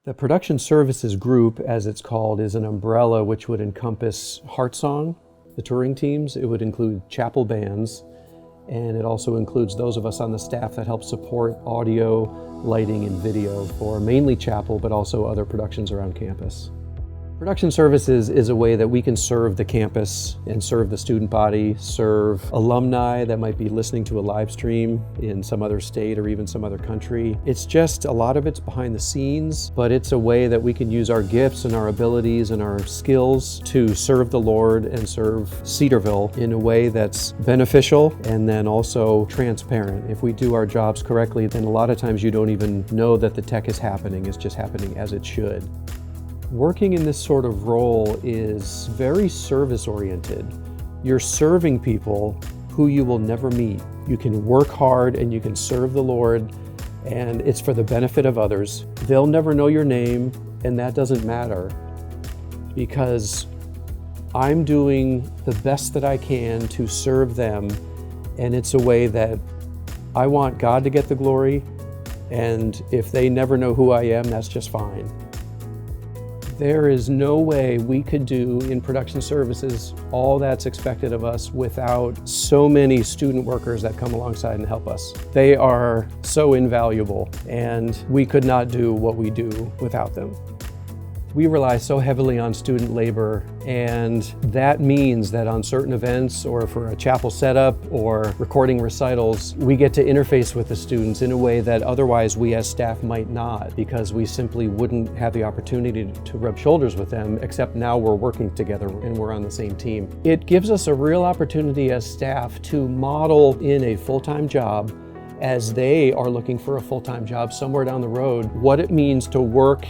The production services group, as it's called, is an umbrella which would encompass Heartsong, the touring teams. It would include chapel bands, and it also includes those of us on the staff that help support audio, lighting, and video for mainly chapel, but also other productions around campus. Production services is a way that we can serve the campus and serve the student body, serve alumni that might be listening to a live stream in some other state or even some other country. It's just a lot of it's behind the scenes, but it's a way that we can use our gifts and our abilities and our skills to serve the Lord and serve Cedarville in a way that's beneficial and then also transparent. If we do our jobs correctly, then a lot of times you don't even know that the tech is happening. It's just happening as it should. Working in this sort of role is very service-oriented. You're serving people who you will never meet. You can work hard and you can serve the Lord, and it's for the benefit of others. They'll never know your name, and that doesn't matter, because I'm doing the best that I can to serve them, and it's a way that I want God to get the glory, and if they never know who I am, that's just fine. There is no way we could do in production services all that's expected of us without so many student workers that come alongside and help us. They are so invaluable, and we could not do what we do without them. We rely so heavily on student labor, and that means that on certain events or for a chapel setup or recording recitals, we get to interface with the students in a way that otherwise we as staff might not, because we simply wouldn't have the opportunity to rub shoulders with them, except now we're working together and we're on the same team. It gives us a real opportunity as staff to model in a full-time job, as they are looking for a full-time job somewhere down the road, what it means to work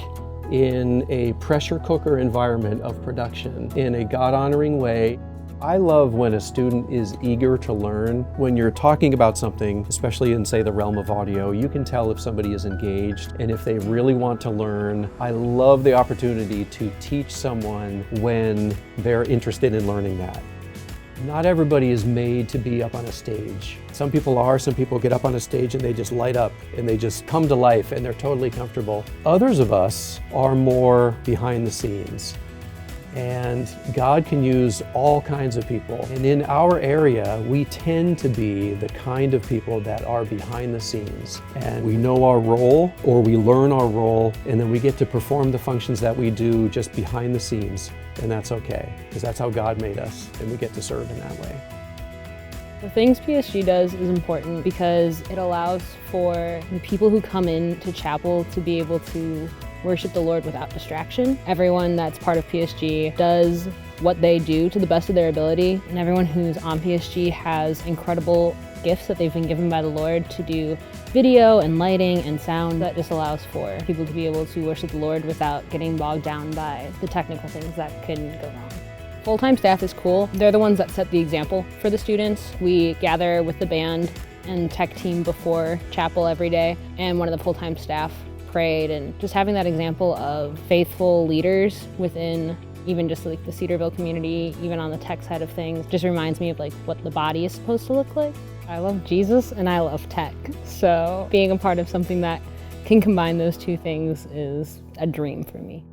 in a pressure cooker environment of production in a God-honoring way. I love when a student is eager to learn. When you're talking about something, especially in, say, the realm of audio, you can tell if somebody is engaged and if they really want to learn. I love the opportunity to teach someone when they're interested in learning that. Not everybody is made to be up on a stage. Some people are, some people get up on a stage and they just light up and they just come to life and they're totally comfortable. Others of us are more behind the scenes. And God can use all kinds of people. And in our area, we tend to be the kind of people that are behind the scenes. And we know our role, or we learn our role, and then we get to perform the functions that we do just behind the scenes. And that's okay, because that's how God made us, and we get to serve in that way. The things PSG does is important because it allows for the people who come into chapel to be able to worship the Lord without distraction. Everyone that's part of PSG does what they do to the best of their ability, and everyone who's on PSG has incredible gifts that they've been given by the Lord to do video and lighting and sound. That just allows for people to be able to worship the Lord without getting bogged down by the technical things that can go wrong. Full-time staff is cool. They're the ones that set the example for the students. We gather with the band and tech team before chapel every day, and one of the full-time staff prayed, and just having that example of faithful leaders within even just like the Cedarville community, even on the tech side of things, just reminds me of like what the body is supposed to look like. I love Jesus and I love tech, so being a part of something that can combine those two things is a dream for me.